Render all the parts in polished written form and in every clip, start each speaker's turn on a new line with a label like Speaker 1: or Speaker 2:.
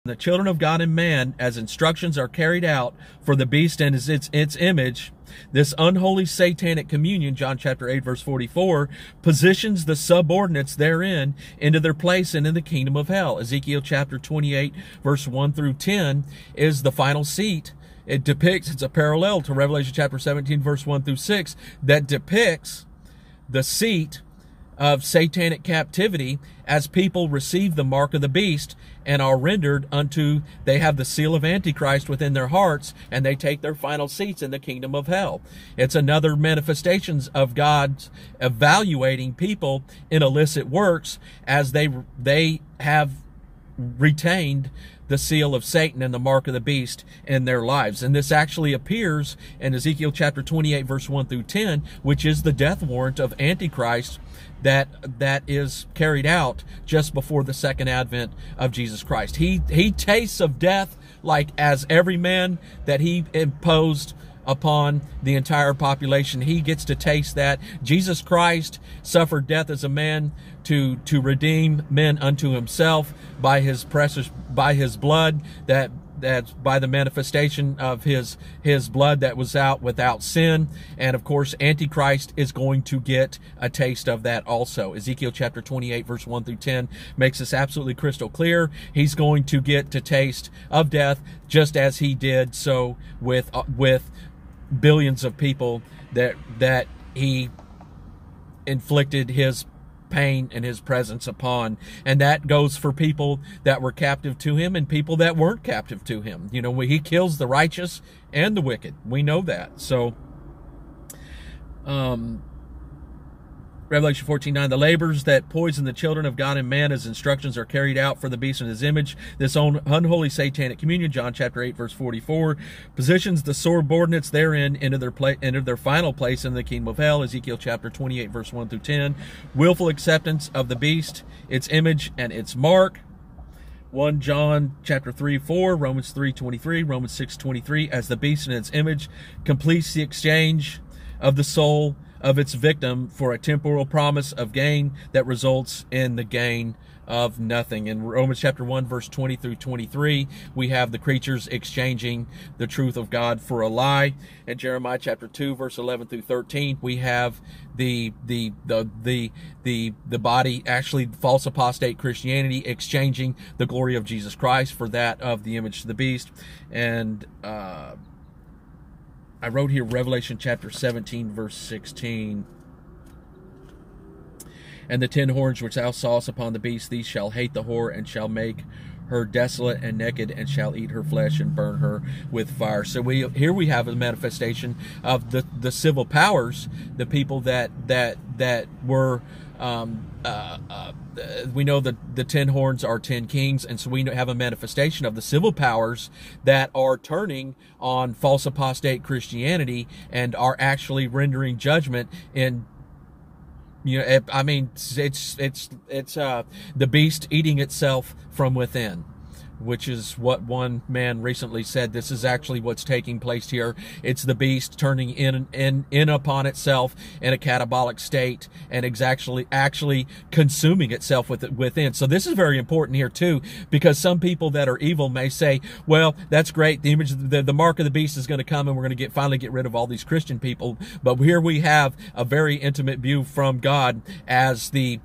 Speaker 1: The children of God and man, as instructions are carried out for the beast and its image, this unholy satanic communion, John chapter 8, verse 44, positions the subordinates therein into their place and in the kingdom of hell. Ezekiel chapter 28, verse 1 through 10 is the final seat. It depicts, it's a parallel to Revelation chapter 17, verse 1 through 6, that depicts the seat of satanic captivity as people receive the mark of the beast and are rendered unto, they have the seal of Antichrist within their hearts, and they take their final seats in the kingdom of hell. It's another manifestations of God's evaluating people in illicit works as they have retained the seal of Satan and the mark of the beast in their lives. And this actually appears in Ezekiel chapter 28, verse 1 through 10, which is the death warrant of Antichrist that is carried out just before the second advent of Jesus Christ. He tastes of death like as every man that he imposed upon the entire population. He gets to taste that. Jesus Christ suffered death as a man to redeem men unto himself by his blood, that's by the manifestation of his blood that was out without sin. And of course, Antichrist is going to get a taste of that also. Ezekiel chapter 28, verse 1 through 10 makes this absolutely crystal clear. He's going to get to taste of death just as he did so with billions of people that he inflicted his pain and his presence upon. And that goes for people that were captive to him and people that weren't captive to him. You know, he kills the righteous and the wicked. We know that. So Revelation 14:9, the labors that poison the children of God and man as instructions are carried out for the beast and his image. This unholy satanic communion, John chapter 8, verse 44, positions the subordinates therein into their final place in the kingdom of hell. Ezekiel chapter 28, verse 1 through 10. Willful acceptance of the beast, its image, and its mark. 1 John chapter 3, 4, Romans 3:23, Romans 6:23, as the beast and its image completes the exchange of the soul of its victim for a temporal promise of gain that results in the gain of nothing. In Romans chapter 1, verse 20 through 23, we have the creatures exchanging the truth of God for a lie. In Jeremiah chapter 2, verse 11 through 13, we have the body, actually false apostate Christianity, exchanging the glory of Jesus Christ for that of the image of the beast. And I wrote here Revelation chapter 17, verse 16. And the 10 horns which thou sawest upon the beast, these shall hate the whore, and shall make her desolate and naked, and shall eat her flesh and burn her with fire. So here we have a manifestation of the civil powers, the people that were we know that the 10 horns are 10 kings, and so we have a manifestation of the civil powers that are turning on false apostate Christianity and are actually rendering judgment in, you know, I mean, it's the beast eating itself from within, which is what one man recently said. This is actually what's taking place here. It's the beast turning in upon itself in a catabolic state and actually consuming itself within. So this is very important here too, because some people that are evil may say, well, that's great. The image, the mark of the beast is going to come, and we're going to finally get rid of all these Christian people. But here we have a very intimate view from God as the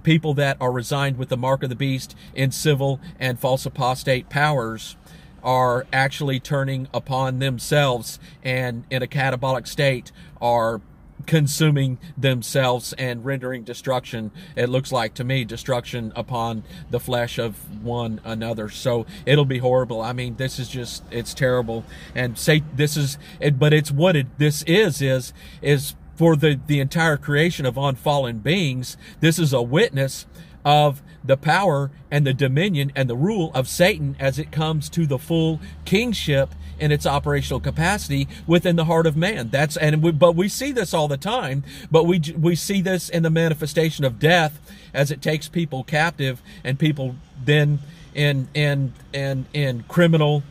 Speaker 1: people that are resigned with the mark of the beast in civil and false apostate powers are actually turning upon themselves, and in a catabolic state are consuming themselves and rendering destruction, it looks like to me, destruction upon the flesh of one another. So it'll be horrible. I mean, this is just, it's terrible. And say this is it, but it's what this is for the entire creation of unfallen beings. This is a witness of the power and the dominion and the rule of Satan as it comes to the full kingship in its operational capacity within the heart of man. But we see this all the time. But we see this in the manifestation of death as it takes people captive, and people then in criminal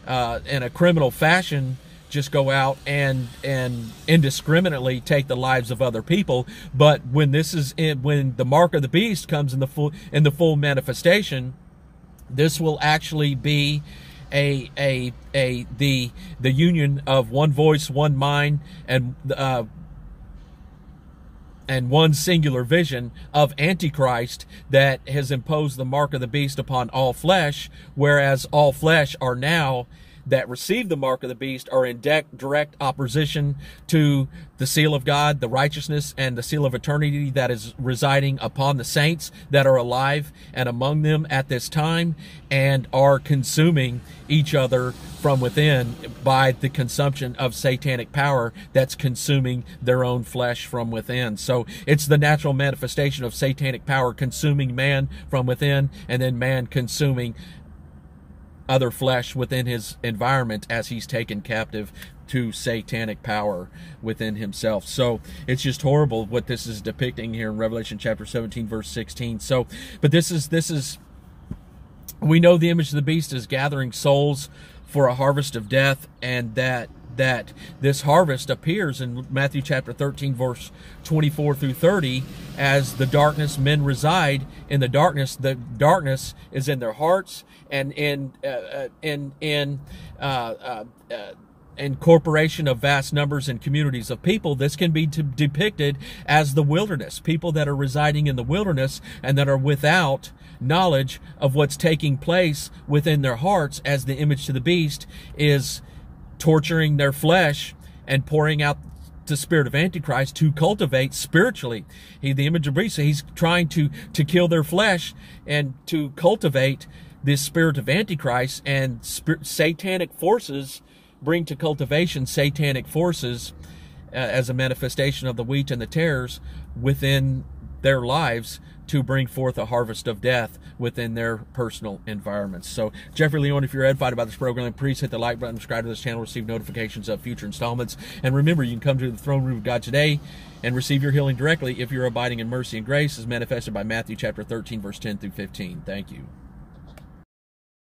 Speaker 1: in a criminal fashion just go out and indiscriminately take the lives of other people. But when when the mark of the beast comes in the full manifestation, This will actually be the union of one voice, one mind, and one singular vision of Antichrist that has imposed the mark of the beast upon all flesh, whereas all flesh are now, that receive the mark of the beast, are in direct opposition to the seal of God, the righteousness, and the seal of eternity that is residing upon the saints that are alive and among them at this time, and are consuming each other from within by the consumption of satanic power that's consuming their own flesh from within. So it's the natural manifestation of satanic power consuming man from within, and then man consuming other flesh within his environment as he's taken captive to satanic power within himself. So it's just horrible what this is depicting here in Revelation chapter 17 verse 16. So, but this is we know the image of the beast is gathering souls for a harvest of death, and that this harvest appears in Matthew chapter 13 verse 24 through 30 as the darkness, men reside in the darkness. The darkness is in their hearts, and in incorporation of vast numbers and communities of people. This can be depicted as the wilderness, people that are residing in the wilderness and that are without knowledge of what's taking place within their hearts, as the image to the beast is torturing their flesh and pouring out the spirit of Antichrist to cultivate spiritually. The image of the beast, he's trying to kill their flesh and to cultivate this spirit of Antichrist, and satanic forces bring to cultivation satanic forces as a manifestation of the wheat and the tares within their lives to bring forth a harvest of death within their personal environments. So, Jeffery Lee Owen, if you're edified about this program, please hit the like button, subscribe to this channel, receive notifications of future installments. And remember, you can come to the throne room of God today and receive your healing directly if you're abiding in mercy and grace, as manifested by Matthew chapter 13, verse 10 through 15. Thank you.